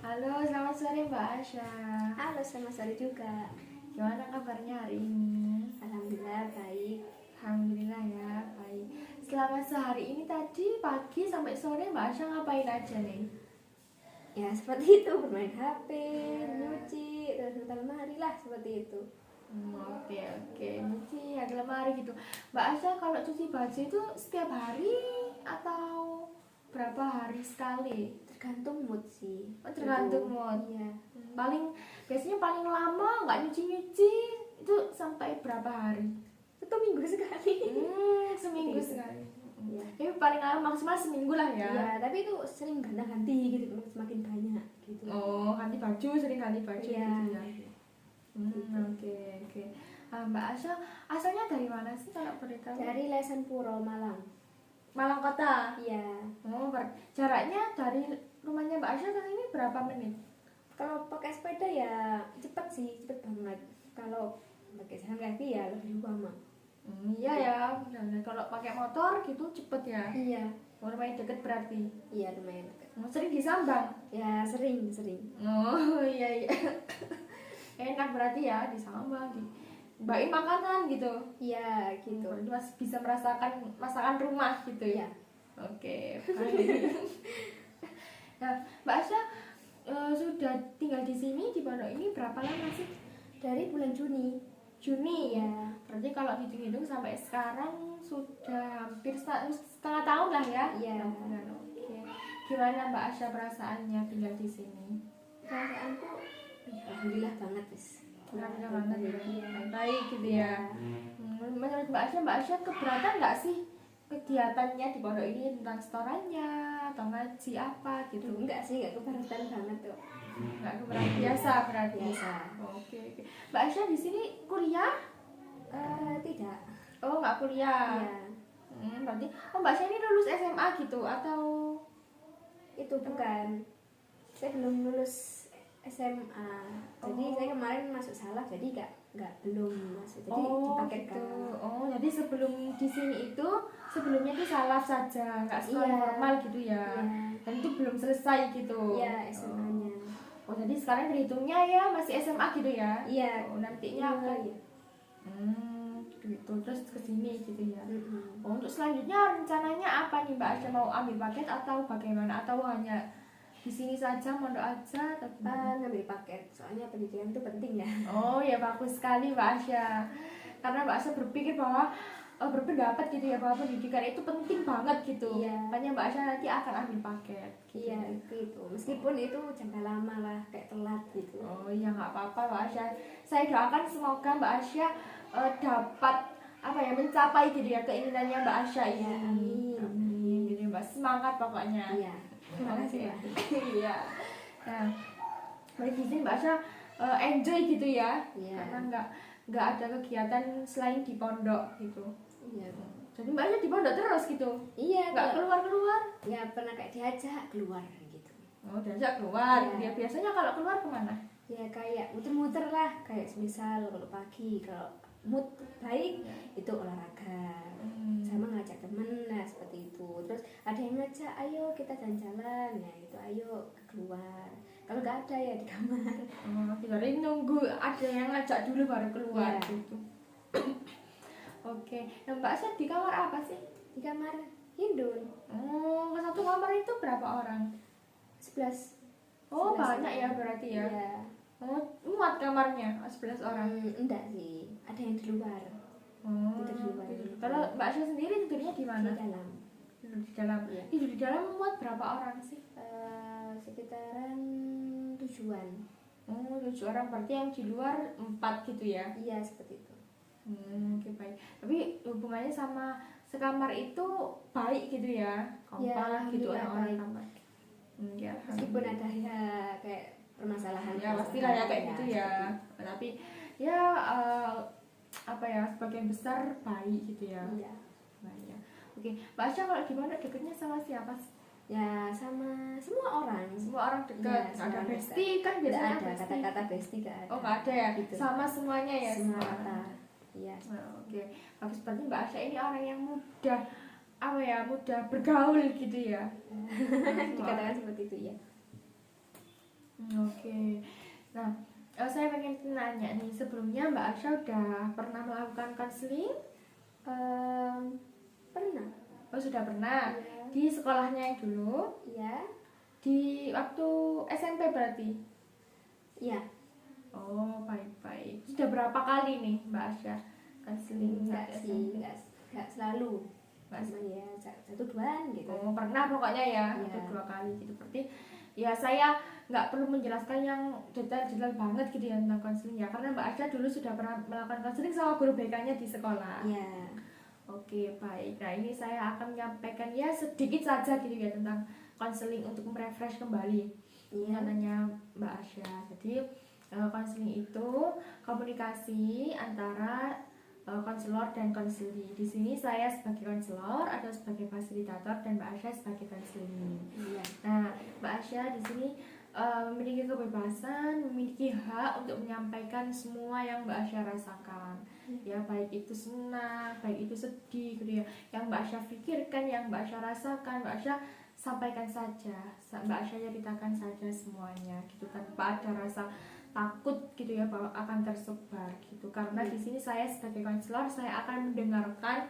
Halo, selamat sore Mbak Asya. Halo, selamat sore juga. Gimana kabarnya hari ini? Alhamdulillah baik. Alhamdulillah ya, baik. Selama sehari ini tadi pagi sampai sore Mbak Asya ngapain aja nih? Ya seperti itu, bermain HP, nyuci, terus nonton lemari lah seperti itu. Oke, nyuci ya di lemari gitu. Mbak Asya kalau cuci baju itu setiap hari atau berapa hari sekali? Tergantung mood sih. Oh, tergantung mood. Iya. Biasanya paling lama nggak nyuci-nyuci itu sampai berapa hari? Itu minggu sekali. Seminggu Gitu. sekali. Iya. Tapi paling lama maksimal seminggu lah ya. Iya, tapi itu sering ganti-ganti gitu, semakin banyak gitu. Oh, ganti baju, sering ganti baju Iya. gitu ya. Oke. Mbak Asya, asalnya dari mana sih kalau boleh tahu? Dari Lesan Puro, Malang. Malang Kota. Iya. Oh, jaraknya dari rumahnya Mbak Asya ke sini berapa menit? Kalau pakai sepeda ya cepet sih, cepet banget. Kalau pakai jalan kaki ya lebih lama. Iya ya, benar. Kalau pakai motor gitu cepet ya. Iya. Oh, lumayan deket berarti. Iya, lumayan dekat. Sering disambang. Ya sering. Oh iya. Enak berarti ya disambang, baik makanan gitu. Iya gitu. Berarti masih bisa merasakan masakan rumah gitu ya. Iya. Oke, baik. Nah, Mbak Asya sudah tinggal di sini di pondok ini berapa lama sih? Dari bulan Juni. Juni. Iya. Berarti kalau hitung-hitung sampai sekarang sudah hampir setengah tahun lah ya. Iya. Oke. Gimana Mbak Asya perasaannya tinggal di sini? Perasaanku alhamdulillah banget wis. Alhamdulillah banget ya. Iya. Baik gitu ya. Menurut Mbak Asya keberatan nggak sih kegiatannya di pondok ini tentang setorannya atau ngaji apa gitu? Enggak sih, enggak keberatan banget tuh. Nggak keberatan, biasa berarti. Biasa. Oke. Mbak Asya di sini kuliah? Tidak. Oh, nggak kuliah. Iya. Berarti Mbak Asya ini lulus SMA gitu atau? Itu bukan. Saya belum lulus SMA. Jadi saya kemarin masuk salah, jadi enggak belum masuk. Jadi dipaketkan. Gitu. Oh, jadi sebelum di sini itu sebelumnya itu salah saja, nggak sekolah Iya. formal gitu ya. Iya. Dan itu belum selesai gitu. Iya, SMA-nya. Oh, jadi sekarang terhitungnya ya masih SMA gitu ya? Iya. Oh, nantinya apa? Iya. Gitu. Terus ke sini gitu ya. Mm-mm. Oh, untuk selanjutnya rencananya apa nih Mbak Asya, mau ambil paket atau bagaimana? Atau hanya di sini saja, mondok aja atau gimana? Ngambil paket, soalnya pendidikan itu penting ya. Oh ya, bagus sekali Mbak Asya. Karena Mbak Asya berpikir bahwa berpendapat gitu ya bahwa pendidikan itu penting banget gitu. Iya. Makanya Mbak Asya nanti akan ambil paket. Gitu. Iya itu meskipun itu jangka lama lah kayak telat gitu. Oh iya, nggak apa-apa Mbak Asya. Saya doakan semoga Mbak Asya dapat mencapai gitu ya keinginannya Mbak Asya ini. Ya, amin. Amin. Jadi Mbak semangat pokoknya. Iya. Terima kasih Mbak. Iya. Nah, di sini Mbak Asya enjoy gitu ya. Iya. Karena nggak ada kegiatan selain di pondok gitu. Iya. Jadi Mbak Asya di pondok terus gitu. Iya. Nggak keluar-keluar. Ya pernah kayak diajak keluar gitu. Oh, diajak keluar. Iya. Ya biasanya kalau keluar kemana? Ya kayak muter-muter lah, kayak misal kalau pagi kalau mood baik itu olahraga. Sama ngajak temen, nah seperti itu. Terus ada yang ngajak, ayo kita jalan-jalan, ya itu ayo keluar. Kalau nggak ada ya di kamar. Jadi nunggu ada yang ngajak dulu baru keluar Iya. gitu. Oke. Nah, Mbak Asya di kamar apa sih? Di kamar Hindun. Oh, satu kamar itu berapa orang? 11. Oh, 11 banyak ya orang. berarti ya. Iya. Oh, muat kamarnya 11 orang. Enggak sih, ada yang di luar. Oh, Tidur di luar. gitu. Kalau Mbak Asya sendiri tidurnya di mana? Di dalam. Tidur di dalam. Iya. Tidur di dalam muat berapa orang sih? Sekitaran 7-an. Oh, 7 orang, berarti yang di luar 4 gitu ya. Iya seperti itu. Oke, baik. Tapi hubungannya sama sekamar itu baik gitu ya, kompak gitu alhamdulillah orang-orang baik. kamar. Ya, Meskipun ada ya kayak permasalahan. ya pastilah ya kayak gitu ya. Tapi ya sebagian besar baik gitu ya. Iya. Baik ya. Oke, Mbak Asya kalau di mana dekatnya sama siapa sih? Ya sama semua orang. Semua orang dekat. Iya, Nggak semua ada orang bestie kan Nggak biasanya ada bestie. kata-kata bestie nggak ada. Oh, nggak ada ya. Gitu. Sama semuanya ya. Semua semua. kata. Iya. Oke, bagus, berarti Mbak Asya ini orang yang mudah mudah bergaul gitu ya. Dikatakan seperti itu ya. Oke. Nah, saya pengen nanya nih, sebelumnya Mbak Asya udah pernah melakukan konseling? Pernah. Oh, sudah pernah. Iya. Di sekolahnya yang dulu, Iya. di waktu SMP berarti? Iya. Oh, baik-baik. Sudah berapa kali nih Mbak Asya konseling Enggak saat sih, SMP? enggak selalu. Mas. Cuma ya satu duaan gitu. Oh, pernah pokoknya ya, Iya. atau 2 kali gitu. Berarti ya saya nggak perlu menjelaskan yang detail-detail banget gitu ya tentang konseling ya, karena Mbak Asya dulu sudah pernah melakukan konseling sama guru BK-nya di sekolah. Iya. Oke, baik. Nah, ini saya akan menyampaikan ya sedikit saja gitu ya tentang konseling untuk merefresh kembali Iya. ingatannya Mbak Asya. Jadi, konseling itu komunikasi antara konselor dan konseli. Di sini saya sebagai konselor atau sebagai fasilitator dan Mbak Asya sebagai konseli. Iya. Nah, Mbak Asya di sini memiliki kebebasan, memiliki hak untuk menyampaikan semua yang Mbak Asya rasakan. Ya, baik itu senang, baik itu sedih gitu ya. Yang Mbak Asya pikirkan, yang Mbak Asya rasakan, Mbak Asya sampaikan saja. Mbak Asya ceritakan saja semuanya gitu, tanpa ada rasa takut gitu ya bahwa akan tersebar gitu. Karena di sini saya sebagai konselor, saya akan mendengarkan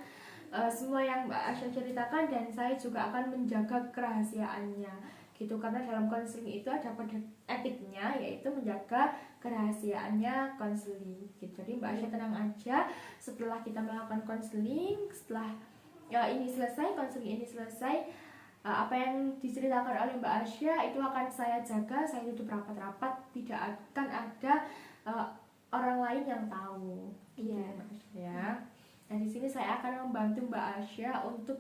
semua yang Mbak Asya ceritakan, dan saya juga akan menjaga kerahasiaannya gitu, karena dalam konseling itu ada kode etiknya, yaitu menjaga kerahasiaannya konseling gitu. Jadi Mbak Asya tenang aja, setelah kita melakukan konseling, setelah ini selesai, konseling ini selesai, apa yang diceritakan oleh Mbak Asya itu akan saya jaga, saya tutup rapat-rapat, tidak akan ada orang lain yang tahu. Iya. Mbak Asya. Nah, di sini saya akan membantu Mbak Asya untuk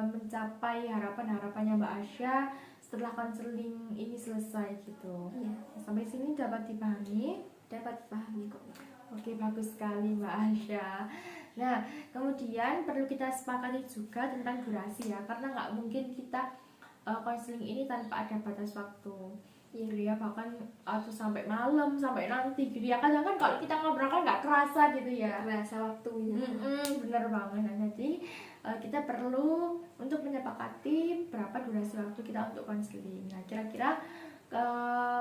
mencapai harapan-harapannya Mbak Asya setelah konseling ini selesai gitu. Iya. Sampai sini dapat dipahami? Dapat dipahami kok. Oke, bagus sekali Mbak Asya. Nah, kemudian perlu kita sepakati juga tentang durasi ya, karena nggak mungkin kita konseling ini tanpa ada batas waktu. Gitu ya, bahkan atau sampai malam, sampai nanti gitu ya. Kadang kan kalau kita ngobrol kan nggak kerasa gitu ya. Rasa waktunya. Bener banget. Nah, jadi kita perlu untuk menyepakati berapa durasi waktu kita untuk konseling. Nah, kira-kira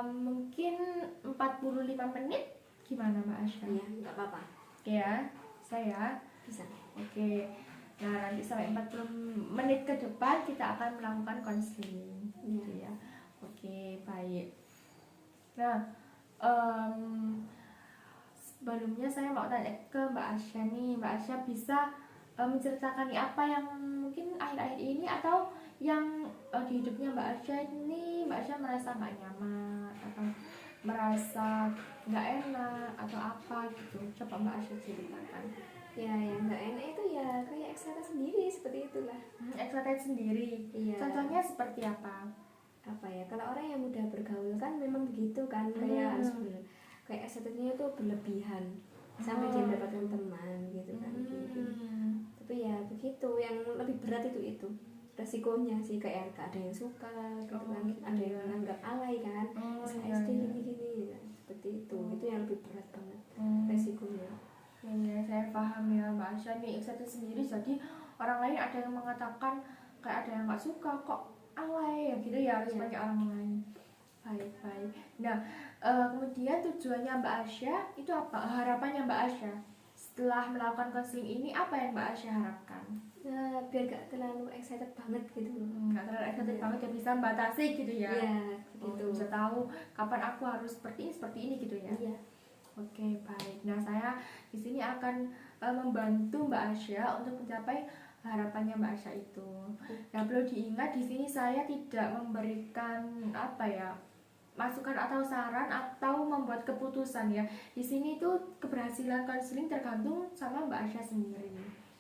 mungkin 45 menit gimana Mbak Asya? Iya, nggak apa-apa. Oke ya, saya Bisa. oke. Nah, nanti sampai 40 menit ke depan kita akan melakukan konseling gitu ya. Oke, baik. Nah, sebelumnya saya mau tanya ke Mbak Asya nih. Mbak Asya bisa menceritakan nih apa yang mungkin akhir-akhir ini atau yang di hidupnya Mbak Asya ini Mbak Asya merasa nggak nyaman atau merasa nggak enak atau apa gitu. Coba Mbak Asya ceritakan. Ya, yang nggak enak itu ya kayak excited sendiri, seperti itulah. Excited sendiri. Iya. Contohnya seperti apa? Apa ya, kalau orang yang mudah bergaul kan memang begitu kan, kayak harus kayak excitednya itu berlebihan sampai dia mendapatkan teman gitu kan. Gitu. Tapi ya begitu, yang lebih berat itu resikonya sih, kayak gak ada yang suka gitu kan, ada yang menganggap alay kan, SD gini-gini, seperti itu yang lebih berat banget resikonya. Ya, saya paham ya Mbak Asya nih, excited sendiri, jadi orang lain ada yang mengatakan kayak ada yang nggak suka kok alay ya gitu ya, harus banyak orang lain. Baik. Nah, kemudian tujuannya Mbak Asya itu apa? Harapannya Mbak Asya setelah melakukan konseling ini, apa yang Mbak Asya harapkan? Nah, biar gak terlalu excited banget gitu. Nggak terlalu excited banget ya, bisa membatasi gitu ya. Iya, gitu. Bisa tahu kapan aku harus seperti ini gitu ya. Iya. Oke, baik. Nah, saya di sini akan membantu Mbak Asya untuk mencapai harapannya Mbak Asya itu. Nah, perlu diingat di sini saya tidak memberikan masukan atau saran atau membuat keputusan ya. Di sini itu keberhasilan konseling tergantung sama Mbak Asya sendiri.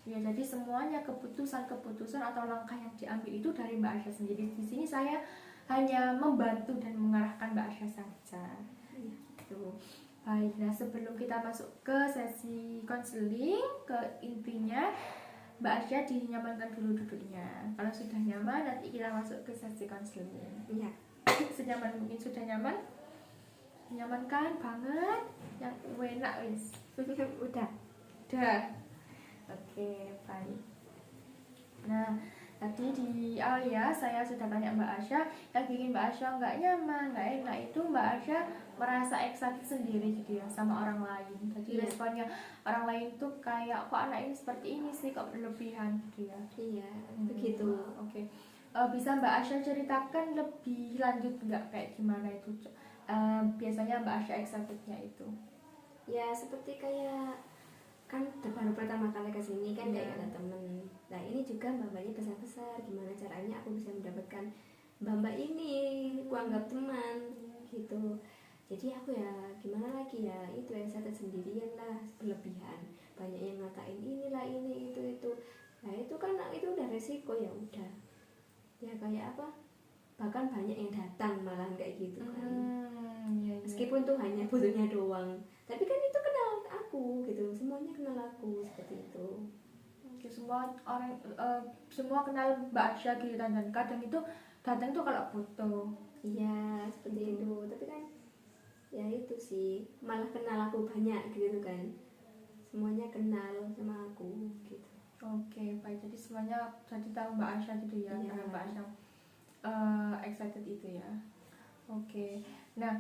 Ya, jadi semuanya keputusan atau langkah yang diambil itu dari Mbak Asya sendiri. Di sini saya hanya membantu dan mengarahkan Mbak Asya saja. Gitu. Baik, nah sebelum kita masuk ke sesi konseling, ke intinya, Mbak Asya dinyamankan dulu duduknya. Kalau sudah nyaman, nanti kita masuk ke sesi konseling. Iya. Senyaman mungkin, sudah nyaman? Menyamankan banget, yang enak wis. Udah. Oke, baik. Nah, tadi di awal ya saya sudah tanya Mbak Asya, yang bikin Mbak Asya nggak nyaman, nggak enak itu Mbak Asya merasa excited sendiri gitu ya sama orang lain. Jadi responnya orang lain tuh kayak kok anak ini seperti ini sih, kok berlebihan gitu ya. Iya, begitu. Oke. Bisa Mbak Asya ceritakan lebih lanjut nggak kayak gimana itu? Biasanya Mbak Asya excitednya itu? Ya seperti kayak kan baru pertama kali ke sini kan kayak ada temen. Nah ini juga mbak-mbaknya besar-besar, gimana caranya aku bisa mendapatkan mbak-mbak ini, aku anggap teman gitu. Jadi aku ya gimana lagi ya, itu yang saya sendirian lah, berlebihan, banyak yang ngatain inilah ini itu. Nah itu kan itu udah resiko, ya udah ya kayak apa, bahkan banyak yang datang malah kayak gitu kan. Iya. Meskipun tuh hanya butuhnya doang, tapi kan itu kenal aku gitu, semuanya kenal aku seperti itu. Oke, semua orang semua kenal Mbak Asya gitu, dan kadang itu datang tuh kalau foto. Iya seperti itu, tapi kan ya itu sih, malah kenal aku banyak gitu kan, semuanya kenal sama aku gitu. Oke, baik. Jadi semuanya jadi tahu Mbak Asya gitu ya, Iya. karena Mbak Asya excited itu ya. Oke. Nah,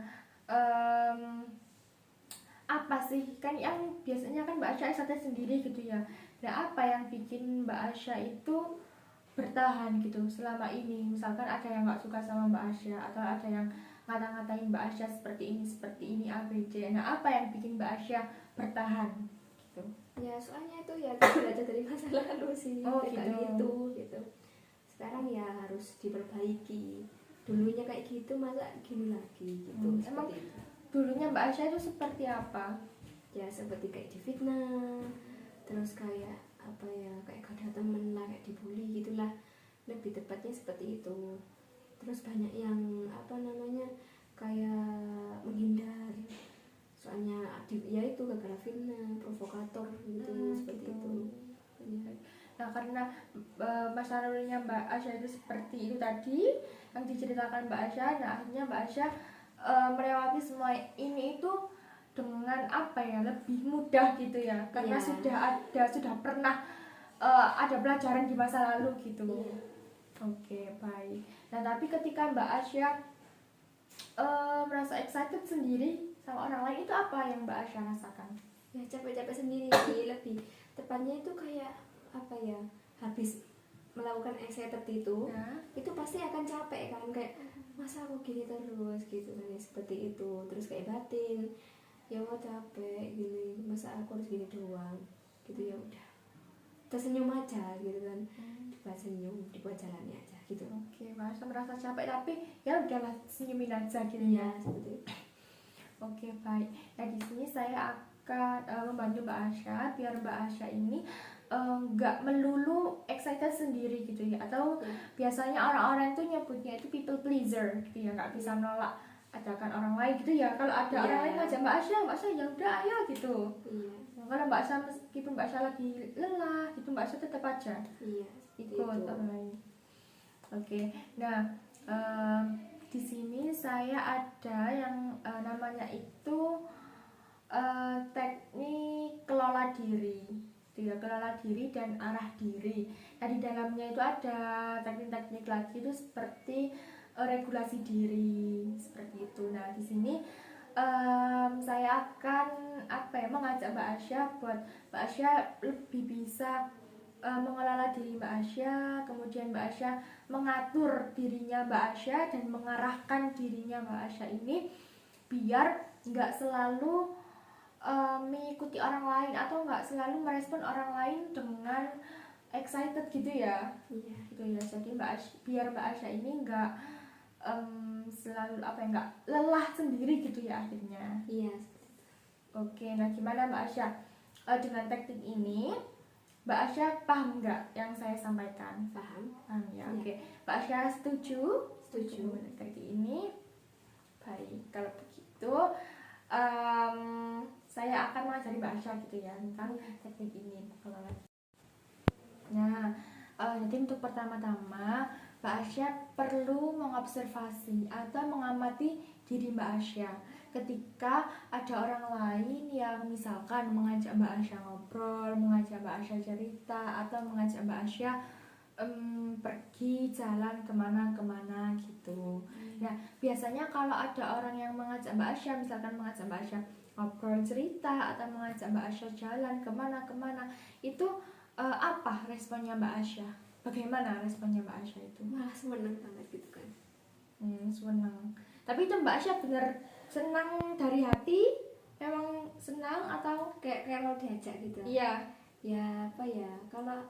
apa sih kan yang biasanya kan Mbak Asya excited sendiri gitu ya. Nah, apa yang bikin Mbak Asya itu bertahan gitu selama ini? Misalkan ada yang nggak suka sama Mbak Asya, atau ada yang ngata-ngatain Mbak Asya seperti ini A B C. Nah, apa yang bikin Mbak Asya bertahan gitu? Ya soalnya itu ya belajar dari masa lalu sih. Kayak gitu. Sekarang ya harus diperbaiki. Dulunya kayak gitu, masa gini lagi gitu. Emang itu. Dulunya Mbak Asya itu seperti apa? Ya seperti kayak difitnah, terus kayak apa ya, kayak gak ada temen lah, kayak dibully gitulah, lebih tepatnya seperti itu. Terus banyak yang apa namanya, kayak menghindar, soalnya ya itu gara-gara fitnah, provokator gitu, seperti itu ya. Nah, karena masa lalunya Mbak Asya itu seperti itu tadi yang diceritakan Mbak Asya, nah akhirnya Mbak Asya melewati semua ini itu dengan apa ya, lebih mudah gitu ya, karena sudah pernah ada pelajaran di masa lalu gitu. Oke, baik. Nah, tapi ketika Mbak Asya merasa excited sendiri sama orang lain, itu apa yang Mbak Asya rasakan? Ya capek-capek sendiri sih, lebih tepatnya itu kayak apa ya, habis melakukan excited itu pasti akan capek kan, kayak masa aku gini terus gitu kan ya, seperti itu. Terus kayak batin, ya Allah capek gini, masa aku harus gini doang gitu, ya udah tersenyum aja gitu kan, dibuat senyum, dibuat jalannya aja gitu. Oke, masa merasa capek tapi ya udahlah senyumin aja gitu ya. Seperti itu. Oke, baik. Nah, di sini saya akan membantu Mbak Asya biar Mbak Asya ini nggak melulu excited sendiri gitu ya, atau biasanya orang-orang itu nyebutnya itu people pleaser gitu ya, nggak bisa nolak ajakan orang lain gitu ya. Kalau ada orang lain ngajak Mbak Asya ya udah ayo gitu. Nah, kalau Mbak Asya, meskipun Mbak Asya lagi lelah gitu, Mbak Asya tetap aja ikut orang lain. Oke, nah di sini saya ada yang namanya itu teknik kelola diri. Ya, kelola diri dan arah diri. Nah, di dalamnya itu ada teknik-teknik lagi itu seperti regulasi diri seperti itu. Nah, di sini saya akan mengajak Mbak Asya buat Mbak Asya lebih bisa mengelola diri Mbak Asya, kemudian Mbak Asya mengatur dirinya Mbak Asya dan mengarahkan dirinya Mbak Asya ini biar nggak selalu mengikuti orang lain atau nggak selalu merespon orang lain dengan excited gitu ya. Gitu ya. Jadi biar Mbak Asya ini nggak selalu nggak lelah sendiri gitu ya akhirnya. Oke, nah gimana Mbak Asya dengan teknik ini? Mbak Asya paham nggak yang saya sampaikan? Paham ya. Oke. Mbak Asya setuju dengan teknik ini? Baik, kalau begitu saya akan mengajari Mbak Asya gitu ya tentang teknik ini. Nah, jadi untuk pertama-tama Mbak Asya perlu mengobservasi atau mengamati diri Mbak Asya ketika ada orang lain yang misalkan mengajak Mbak Asya ngobrol, mengajak Mbak Asya cerita, atau mengajak Mbak Asya pergi jalan kemana-kemana gitu. Nah biasanya kalau ada orang yang mengajak Mbak Asya, misalkan mengajak Mbak Asya ngobrol cerita atau mengajak Mbak Asya jalan kemana-kemana, itu apa responnya Mbak Asya? Bagaimana responnya Mbak Asya itu? Malah seneng banget gitu kan. Senang. Tapi itu Mbak Asya bener senang dari hati, memang senang atau Kayak kalau diajak gitu. iya? Ya apa ya, kalau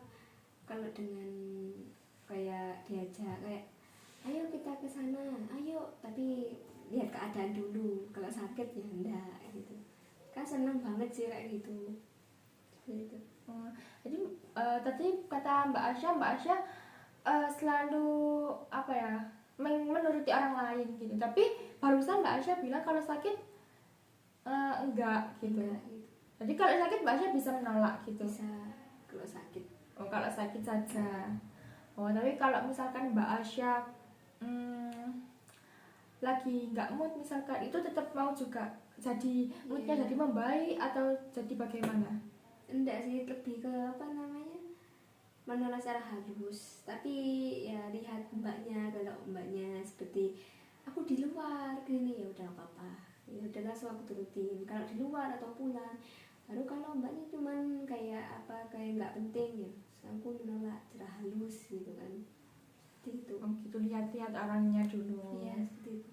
dengan kayak diajak kayak ayo kita ke sana, ayo, tapi lihat keadaan dulu. Kalau sakit ya enggak gitu. Kan seneng banget sih kayak gitu. Seperti itu. Jadi tadi kata Mbak Asya selalu apa ya, menuruti orang lain gitu. Tapi barusan Mbak Asya bilang kalau sakit enggak gitu. Enggak gitu. Jadi kalau sakit Mbak Asya bisa menolak gitu. Bisa kalau sakit. Oh kalau sakit saja. Oh tapi kalau misalkan Mbak Asya lagi nggak mood misalkan, itu tetap mau juga jadi moodnya jadi membaik atau jadi bagaimana? Enggak sih, lebih ke apa namanya, menolak secara halus. Tapi ya lihat mbaknya, kalau mbaknya seperti aku di luar gini ya udah apa-apa, ya udah langsung aku turutin. Kalau di luar atau pulang, baru kalau mbaknya cuman kayak apa, kayak nggak penting ya aku menolak secara halus gitu kan. Seperti itu. Oh gitu, lihat-lihat orangnya dulu. Iya seperti itu.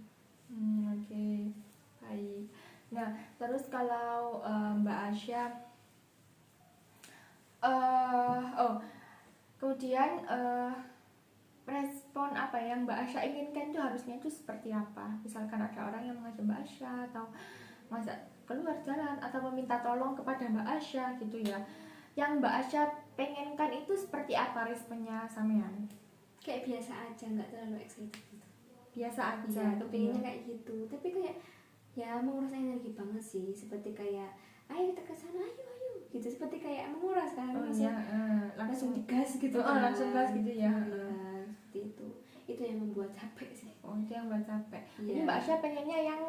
Oke, baik. Nah terus kalau Mbak Asya kemudian respon apa yang Mbak Asya inginkan itu harusnya itu seperti apa? Misalkan ada orang yang mengajak Mbak Asya atau mengajak keluar jalan atau meminta tolong kepada Mbak Asya gitu ya, yang Mbak Asya pengenkan itu seperti apa responnya sampean? Kayak biasa aja, nggak terlalu excited gitu. Biasa aja. Ya kepinginnya kayak gitu, tapi kayak ya menguras energi banget sih. Seperti kayak ayo kita ke sana, ayo gitu, seperti kayak menguras kan, langsung digas gitu kan. Langsung gas gitu ya. Ya, seperti itu yang membuat capek sih. Oh itu yang Mbak capek. Jadi Ya. Mbak Asya pengennya yang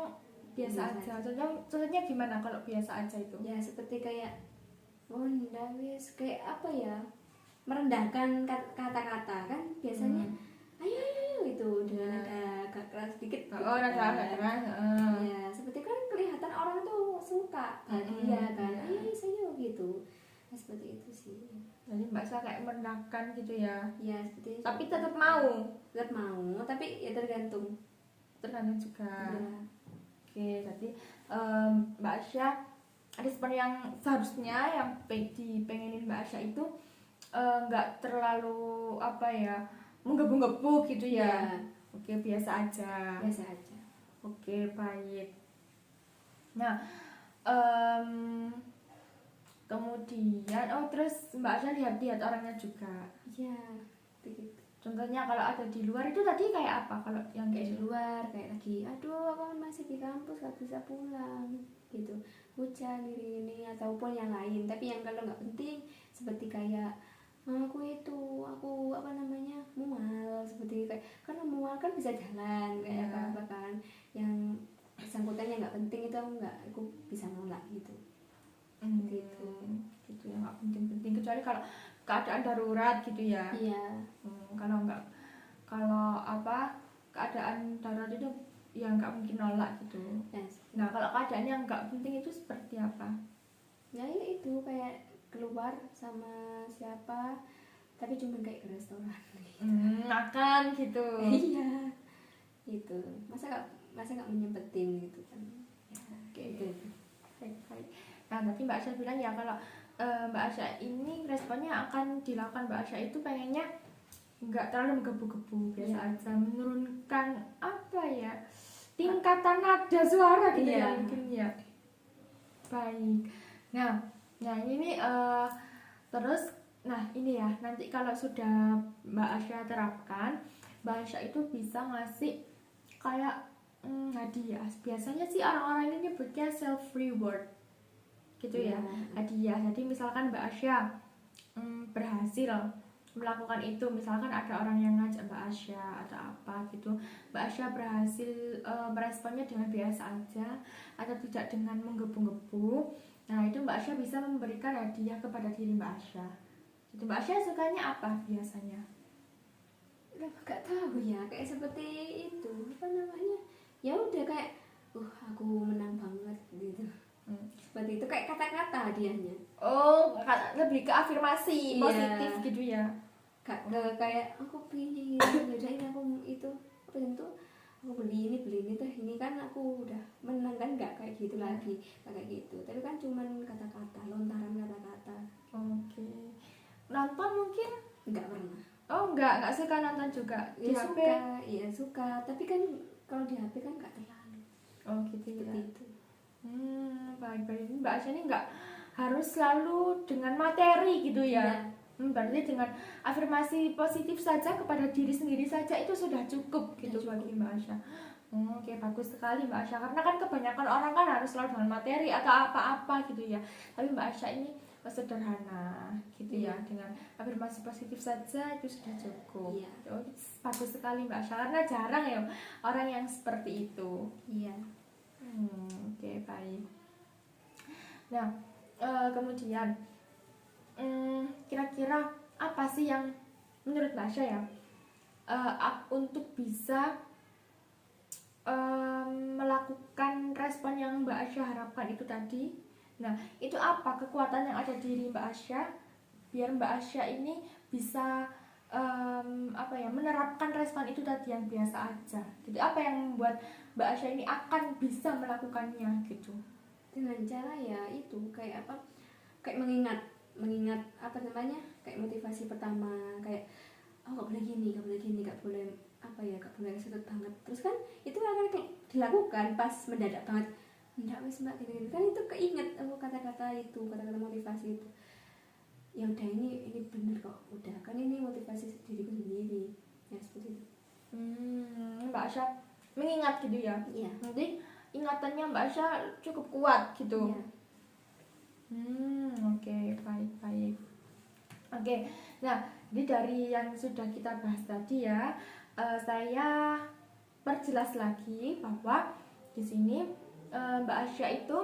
biasa aja. Contohnya gimana kalau biasa aja itu? Ya seperti kayak ndak wis, kayak apa ya, merendahkan kata-kata kan biasanya. Ayo gitu dengan ada agak keras dikit. Rasa agak keras. Ya seperti kan kelihatan orang tuh suka bahagia kan, ayo saya gitu. Nah, seperti itu sih. Jadi Mbak Asya kayak merendahkan gitu ya. Ya seperti itu. Tapi tetap mau. Tetap mau, tapi ya tergantung juga. ya. Oke, jadi Mbak Asya respon yang seharusnya yang dipengenin Mbak Asya itu nggak terlalu apa ya, menggebu-gebu gitu ya. Oke, biasa aja. Oke, baik. Nah kemudian terus Mbak Asya lihat-lihat orangnya juga. Ya begitu. Contohnya kalau ada di luar itu tadi kayak apa? Kalau yang Kayak di luar, kayak lagi aduh aku masih di kampus gak bisa pulang gitu, hujan ini ataupun yang lain. Tapi yang kalau nggak penting seperti kayak aku apa namanya mual, seperti kayak karena mual kan bisa jalan kayak apa kan, yang bersangkutannya nggak penting itu aku bisa nolak gitu. Gitu ya, nggak penting-penting, kecuali kalau keadaan darurat gitu ya. Iya. Kalau keadaan darurat itu ya nggak mungkin nolak gitu. Yes. Nah kalau keadaan yang nggak penting itu seperti apa? Ya itu kayak keluar sama siapa tapi cuma kayak ke restoran makan gitu. iya itu masa nggak menyempetin gitu kan ya, Oke. Baik. Nah tadi Mbak Asya bilang ya kalau Mbak Asya ini responnya akan dilakukan Mbak Asya itu pengennya nggak terlalu menggebu-gebu, biasa aja, menurunkan apa ya, tingkatan nada suara gitu ya mungkin ya. Baik. Nah ini terus ini ya, nanti kalau sudah Mbak Asya terapkan, Mbak Asya itu bisa ngasih kayak hadiah. Biasanya sih orang-orang ini nyebutnya self reward gitu ya, hadiah. Jadi misalkan Mbak Asya berhasil melakukan itu, misalkan ada orang yang ngajak Mbak Asya atau apa gitu, Mbak Asya berhasil meresponnya dengan biasa aja atau tidak dengan menggebu-gebu. Nah itu Mbak Asya bisa memberikan hadiah kepada diri Mbak Asya. Itu Mbak Asya sukanya apa biasanya? Gak tahu ya, kayak seperti itu apa namanya, ya udah kayak aku menang banget gitu. Seperti itu, kayak kata-kata hadiahnya. Oh, lebih ke afirmasi Iya. positif gitu ya. Kayak aku pilih yaudah ini aku itu apa itu, aku beli ini teh, ini kan aku udah menang kan, nggak kayak gitu lagi, nggak kayak gitu, tapi kan cuman kata-kata, lontaran kata-kata. Oke. Nonton mungkin? Nggak pernah. Oh, nggak suka nonton juga di Ya HP. suka, iya suka, tapi kan kalau di HP kan nggak terlalu. Oh gitu ya. Seperti itu. Baik-baik. Mbak Asya ini nggak harus selalu dengan materi gitu ya. Iya. Berarti dengan afirmasi positif saja kepada diri sendiri saja itu sudah cukup gitu Sudah cukup. bagi Mbak Asya. Oke, bagus sekali Mbak Asya. Karena kan kebanyakan orang kan harus selalu dengan materi atau apa-apa gitu ya. Tapi Mbak Asya ini sederhana gitu ya, dengan afirmasi positif saja itu sudah cukup. Iya. Oh, bagus sekali Mbak Asya, karena jarang ya orang yang seperti itu. Iya. Oke, baik. Nah, kemudian kira-kira apa sih yang menurut Mbak Asya ya untuk bisa melakukan respon yang Mbak Asya harapkan itu tadi? Nah, itu apa kekuatan yang ada di diri Mbak Asya biar Mbak Asya ini bisa menerapkan respon itu tadi yang biasa aja gitu. Apa yang membuat Mbak Asya ini akan bisa melakukannya gitu? Dengan cara ya itu kayak apa, kayak mengingat apa namanya, kayak motivasi pertama, kayak nggak boleh gini, nggak boleh apa ya, nggak boleh sudut banget. Terus kan itu akan dilakukan pas mendadak banget, enggak wes mbak gini kan, itu keinget kata-kata itu, kata-kata motivasi itu. Ya udah, ini bener kok, udah kan ini motivasi diriku sendiri ya, seperti itu. Mbak Asya mengingat gitu ya. Iya. Nanti ingatannya Mbak Asya cukup kuat gitu. Iya. Oke, baik. Oke, nah ini dari yang sudah kita bahas tadi ya, saya perjelas lagi bahwa di sini Mbak Asya itu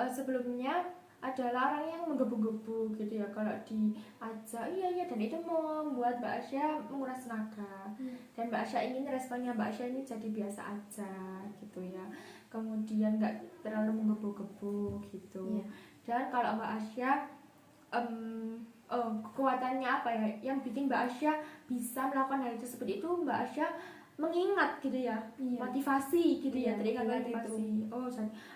sebelumnya adalah orang yang menggebu-gebu gitu ya kalau diajak iya dan itu membuat Mbak Asya menguras tenaga. Dan Mbak Asya ingin responnya Mbak Asya ini jadi biasa aja gitu ya, kemudian nggak terlalu menggebu-gebu gitu. Dan kalau Mbak Asya kekuatannya apa ya yang bikin Mbak Asya bisa melakukan hal itu seperti itu, Mbak Asya mengingat gitu ya, motivasi gitu ya, teringat motivasi. Oh,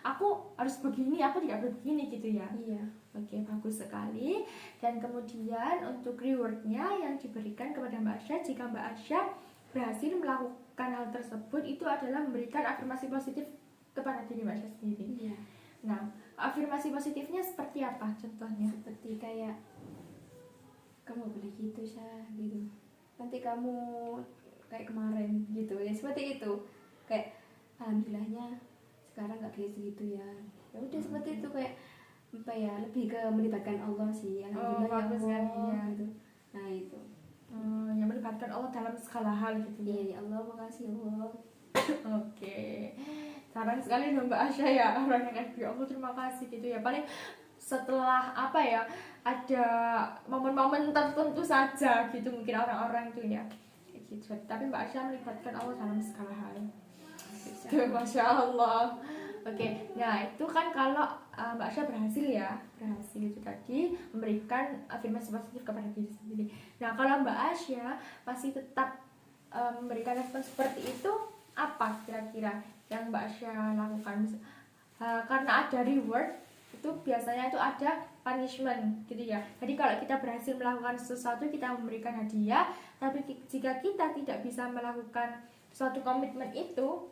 aku harus begini, aku tidak boleh begini gitu ya. Oke, bagus sekali. Dan kemudian untuk rewardnya yang diberikan kepada Mbak Asya jika Mbak Asya berhasil melakukan hal tersebut itu adalah memberikan afirmasi positif kepada diri Mbak Asya sendiri. Nah, afirmasi positifnya seperti apa contohnya? Seperti kayak kamu boleh gitu Syah gitu, nanti kamu kayak kemarin gitu ya, seperti itu. Kayak alhamdulillahnya sekarang nggak kayak gitu ya udah seperti itu, kayak apa ya, lebih ke melibatkan Allah sih. Alhamdulillah ya Allah gitu. Nah itu yang melibatkan Allah dalam segala hal gitu ya. Ya Allah, makasih Allah. Oke, jarang sekali dong Mbak Asya ya orang yang kayak ya Allah terima kasih gitu ya. Paling setelah apa ya, ada momen-momen tertentu saja gitu mungkin orang-orang itu ya gitu. Tapi Mbak Asya melibatkan Allah dalam segala hal. Masya Allah. Oke, nah itu kan kalau Mbak Asya berhasil itu tadi memberikan afirmasi positif kepada diri sendiri. Nah kalau Mbak Asya masih tetap memberikan respon seperti itu, apa kira-kira yang Mbak Asya lakukan? Karena ada reward itu biasanya itu ada punishment gitu ya. Jadi kalau kita berhasil melakukan sesuatu kita memberikan hadiah, tapi jika kita tidak bisa melakukan suatu komitmen itu,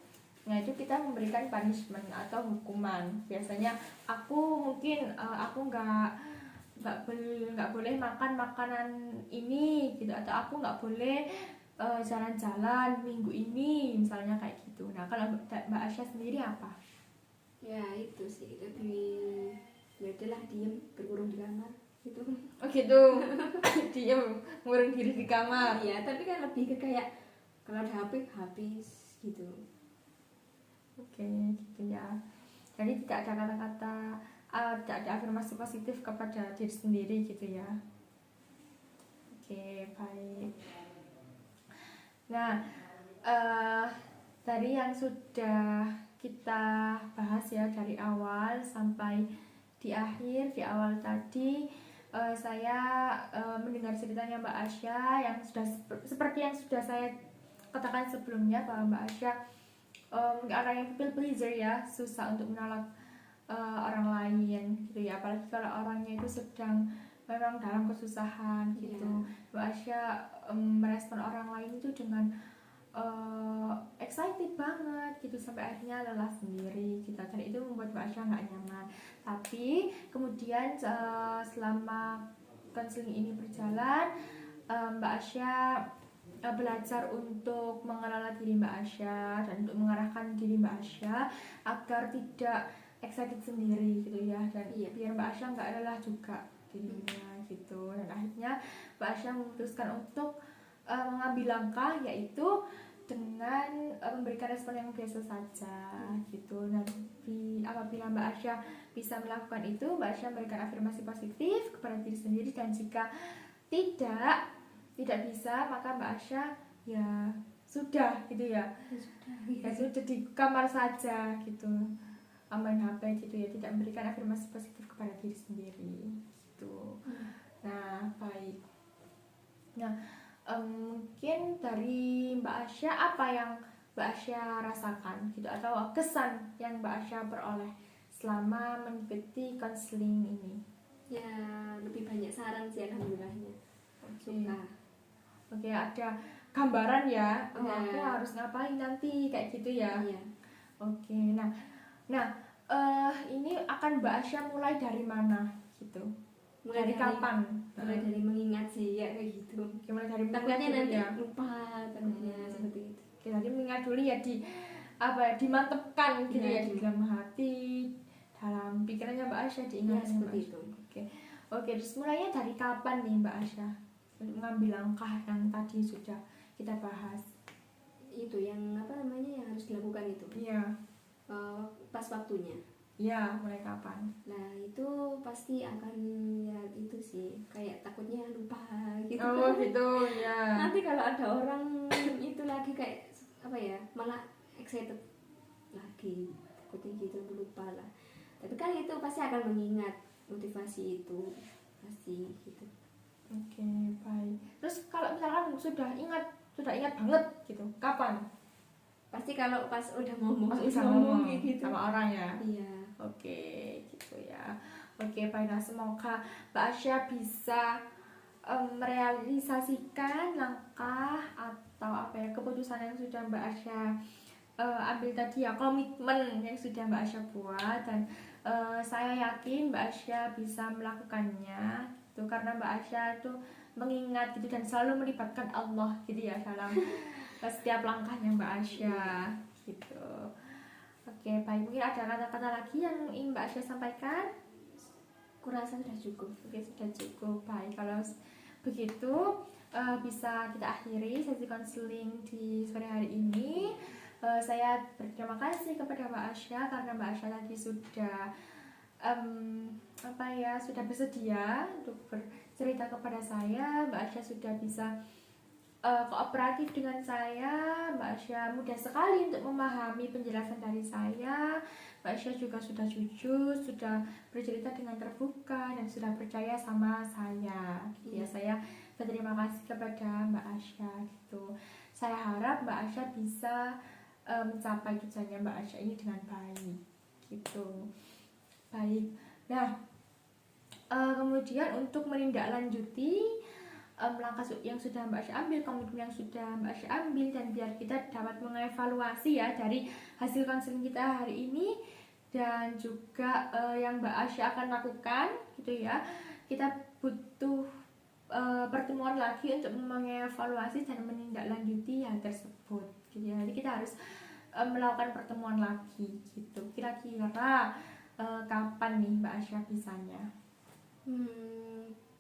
nah itu kita memberikan punishment atau hukuman. Biasanya aku nggak boleh makan makanan ini gitu, atau aku nggak boleh jalan-jalan minggu ini misalnya kayak gitu. Nah kalau Mbak Asya sendiri apa? Ya itu sih, lebih ya udahlah, diem berkurung di kamar gitu. Oh gitu. Diem ngurung diri di kamar. Iya, tapi kan lebih ke kayak kalau ada HP habis gitu. Oke, gitu ya. Jadi tidak ada kata-kata, tidak ada afirmasi positif kepada diri sendiri gitu ya. Oke, baik. Nah, dari yang sudah kita bahas ya dari awal sampai di akhir, di awal tadi saya mendengar ceritanya Mbak Asya yang sudah seperti yang sudah saya katakan sebelumnya, bahwa Mbak Asya orang yang people pleaser ya, susah untuk menolak orang lain gitu ya, apalagi kalau orangnya itu sedang memang dalam kesusahan gitu. Mbak Asya merespon orang lain itu dengan excited banget gitu, sampai akhirnya lelah sendiri gitu, dan itu membuat Mbak Asya nggak nyaman. Tapi kemudian selama konseling ini berjalan, Mbak Asya belajar untuk mengelola diri Mbak Asya dan untuk mengarahkan diri Mbak Asya agar tidak excited sendiri gitu ya, dan biar Mbak Asya nggak lelah juga dirinya gitu. Dan akhirnya Mbak Asya memutuskan untuk mengambil langkah, yaitu dengan memberikan respon yang biasa saja gitu. Nanti apabila Mbak Asya bisa melakukan itu, Mbak Asya memberikan afirmasi positif kepada diri sendiri, dan jika tidak bisa, maka Mbak Asya ya sudah gitu ya, ya sudah di kamar saja gitu, main HP gitu ya, tidak memberikan afirmasi positif kepada diri sendiri gitu. Nah, baik. Nah, mungkin dari Mbak Asya, apa yang Mbak Asya rasakan gitu, atau kesan yang Mbak Asya peroleh selama mengikuti konseling ini? Ya, lebih banyak saran sih alhamdulillahnya. Oke, ada gambaran ya, aku harus ngapain nanti kayak gitu ya. Oke, nah ini akan Mbak Asya mulai dari mana gitu? Mulai dari kapan? Mulai dari mengingat sih ya, kayak gitu. Mulai dari takutnya nanti ya lupa, takutnya seperti itu. Oke, nanti mengingat dulu ya, dimantepkan gitu ya, di dalam hati, dalam pikirannya Mbak Asya, diingat seperti itu. Oke, terus mulainya dari kapan nih Mbak Asya mengambil langkah yang tadi sudah kita bahas? Itu yang yang harus dilakukan itu. Iya. Pas waktunya. Iya, mulai kapan? Nah, itu pasti akan ya itu sih, kayak takutnya lupa gitu. Oh, gitu ya. Nanti kalau ada orang itu lagi kayak malah excited lagi, takutnya gitu, lupa lah. Tapi kan itu pasti akan mengingat motivasi itu, pasti gitu. Oke, baik. Terus kalau misalkan sudah ingat banget gitu, kapan? Pasti kalau pas udah ngomong gitu sama orang ya. Iya. Oke, gitu ya. Oke, baik. Nah, semoga Mbak Asya bisa merealisasikan langkah atau keputusan yang sudah Mbak Asya ambil tadi ya, komitmen yang sudah Mbak Asya buat, dan saya yakin Mbak Asya bisa melakukannya gitu, karena Mbak Asya itu mengingat gitu dan selalu melibatkan Allah gitu ya dalam setiap langkahnya Mbak Asya gitu. Oke, baik. Mungkin ada kata-kata lagi yang ingin Mbak Asya sampaikan? Kurasa sudah cukup. Oke, sudah cukup. Baik, kalau begitu bisa kita akhiri sesi konseling di sore hari ini. Saya berterima kasih kepada Mbak Asya karena Mbak Asya tadi sudah sudah bersedia untuk bercerita kepada saya. Mbak Asya sudah bisa kooperatif dengan saya. Mbak Asya mudah sekali untuk memahami penjelasan dari saya. Mbak Asya juga sudah jujur, sudah bercerita dengan terbuka, dan sudah percaya sama saya gitu ya. Saya berterima kasih kepada Mbak Asya gitu. Saya harap Mbak Asya bisa mencapai tujuannya Mbak Asya ini dengan baik gitu. Baik. Nah, kemudian untuk menindaklanjuti langkah yang sudah Mbak Asya ambil, komitmen yang sudah Mbak Asya ambil, dan biar kita dapat mengevaluasi ya dari hasil konseling kita hari ini, dan juga yang Mbak Asya akan lakukan gitu ya, kita butuh pertemuan lagi untuk mengevaluasi dan menindaklanjuti hal tersebut gitu ya. Jadi kita harus melakukan pertemuan lagi gitu. Kira-kira kapan nih Mbak Asya bisanya?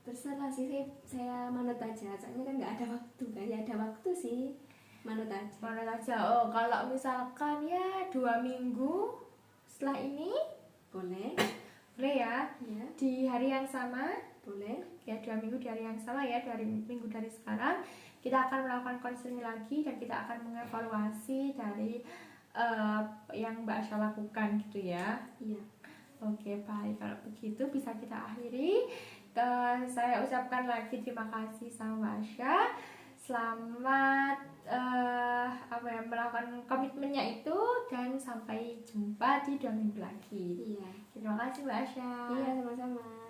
Terserah sih, saya manut aja, soalnya kan nggak ada waktu kan. Ya ada waktu sih, manut aja. Oh, kalau misalkan ya 2 minggu setelah ini boleh ya, di hari yang sama boleh ya, 2 minggu di hari yang sama ya, 2 minggu dari sekarang kita akan melakukan konseling lagi dan kita akan mengevaluasi dari yang Mbak Asya lakukan gitu ya. Iya. Oke, baik, kalau begitu bisa kita akhiri. Saya ucapkan lagi terima kasih sama Mbak Asya. Selamat melakukan komitmennya itu, dan sampai jumpa di 2 minggu lagi. Iya. Terima kasih Mbak Asya. Iya, sama-sama.